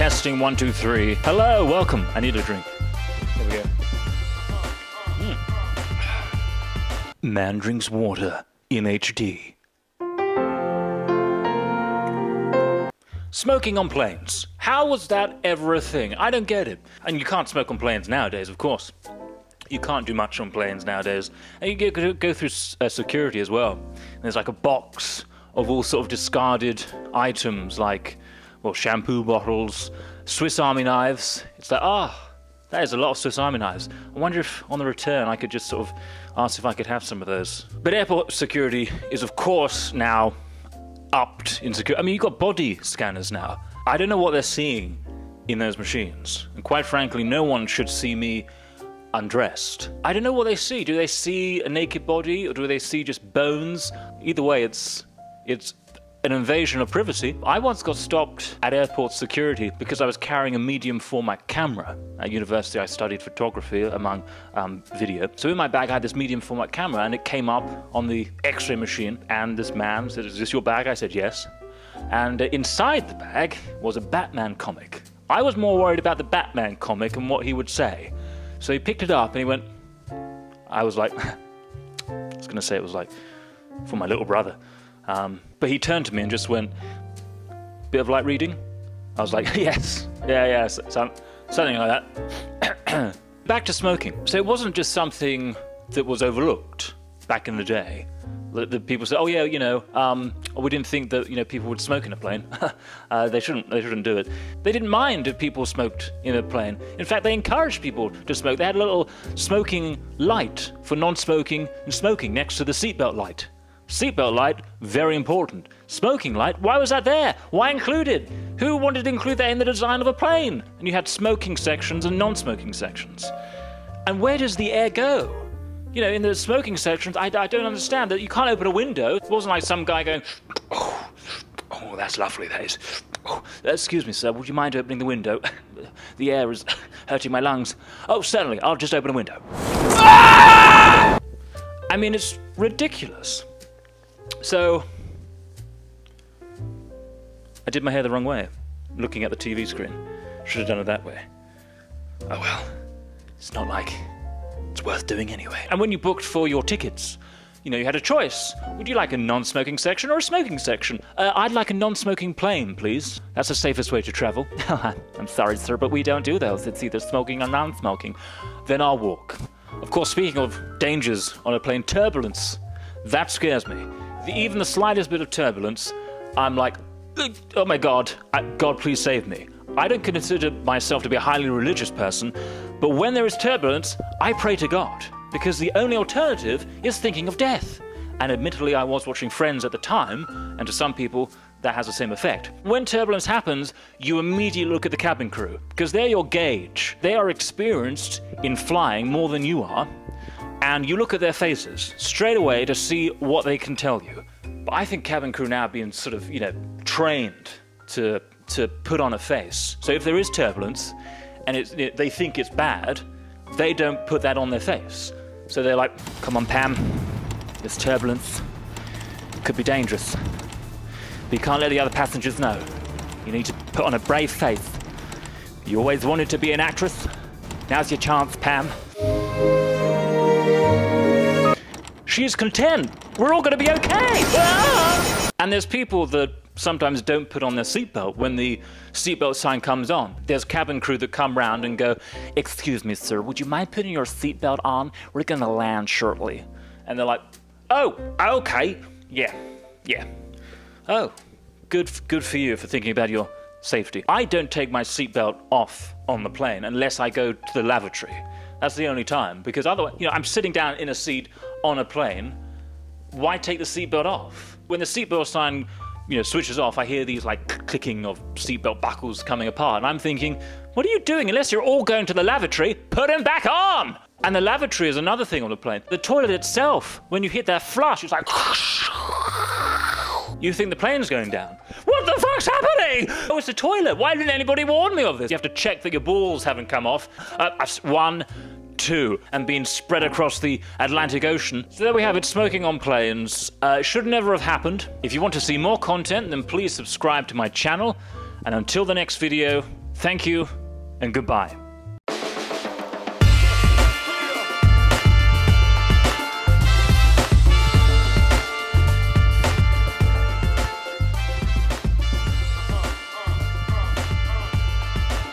Testing 1, 2, 3. Hello, welcome. I need a drink. There we go. Man drinks water in HD. Smoking on planes. How was that ever a thing? I don't get it. And you can't smoke on planes nowadays, of course. You can't do much on planes nowadays. And you go through security as well. And there's like a box of all sort of discarded items like, well, shampoo bottles, Swiss Army knives. It's like, that is a lot of Swiss Army knives. I wonder if on the return I could just sort of ask if I could have some of those. But airport security is of course now upped in security. I mean, you've got body scanners now. I don't know what they're seeing in those machines. And quite frankly, no one should see me undressed. I don't know what they see. Do they see a naked body or do they see just bones? Either way, it's an invasion of privacy. I once got stopped at airport security because I was carrying a medium format camera. At university I studied photography among video. So in my bag I had this medium format camera and it came up on the x-ray machine and this man said, "Is this your bag?" I said yes. And inside the bag was a Batman comic. I was more worried about the Batman comic and what he would say. So he picked it up and he went, I was like, I was gonna say it was like for my little brother. But he turned to me and just went, "Bit of light reading?" I was like, yes, yeah, something like that. Back to smoking. So it wasn't just something that was overlooked back in the day. The people said, "Oh yeah, we didn't think that people would smoke in a plane." They shouldn't do it. They didn't mind if people smoked in a plane. In fact, they encouraged people to smoke. They had a little smoking light for non-smoking and smoking next to the seatbelt light. Seatbelt light, very important. Smoking light, why was that there? Why included? Who wanted to include that in the design of a plane? And you had smoking sections and non-smoking sections. And where does the air go? In the smoking sections, I don't understand that you can't open a window. It wasn't like some guy going, oh, that's lovely, that is. Oh, excuse me, sir, would you mind opening the window? The air is hurting my lungs. Oh, certainly, I'll just open a window. I mean, it's ridiculous. So, I did my hair the wrong way, looking at the TV screen. Should have done it that way. Oh well, it's not like it's worth doing anyway. And when you booked for your tickets, you had a choice. Would you like a non-smoking section or a smoking section? I'd like a non-smoking plane, please. That's the safest way to travel. I'm sorry, sir, but we don't do those. It's either smoking or non-smoking. Then I'll walk. Of course, speaking of dangers on a plane, turbulence. That scares me. Even the slightest bit of turbulence, I'm like, oh my God, God please save me. I don't consider myself to be a highly religious person, but when there is turbulence, I pray to God, because the only alternative is thinking of death. And admittedly, I was watching Friends at the time, and to some people, that has the same effect. When turbulence happens, you immediately look at the cabin crew, because they're your gauge. They are experienced in flying more than you are, and you look at their faces straight away to see what they can tell you. But I think cabin crew now are being sort of, trained to put on a face. So if there is turbulence and they think it's bad, they don't put that on their face. So they're like, "Come on, Pam, there's turbulence. It could be dangerous. But you can't let the other passengers know. You need to put on a brave face. You always wanted to be an actress. Now's your chance, Pam." She's content. We're all going to be okay. And there's people that sometimes don't put on their seatbelt when the seatbelt sign comes on. There's cabin crew that come round and go, "Excuse me, sir, would you mind putting your seatbelt on? We're going to land shortly." And they're like, "Oh, okay. Yeah. Oh, good for you for thinking about your safety." I don't take my seatbelt off on the plane unless I go to the lavatory. That's the only time, because otherwise, I'm sitting down in a seat on a plane. Why take the seatbelt off? When the seatbelt sign, switches off, I hear these like clicking of seatbelt buckles coming apart, and I'm thinking, what are you doing? Unless you're all going to the lavatory, put them back on! And the lavatory is another thing on the plane. The toilet itself, when you hit that flush, it's like, you think the plane's going down. What the fuck's happening? Oh, it's the toilet. Why didn't anybody warn me of this? You have to check that your balls haven't come off. 1, 2, and being spread across the Atlantic Ocean. So there we have it, smoking on planes. It should never have happened. If you want to see more content, then please subscribe to my channel. And until the next video, Thank you, and goodbye.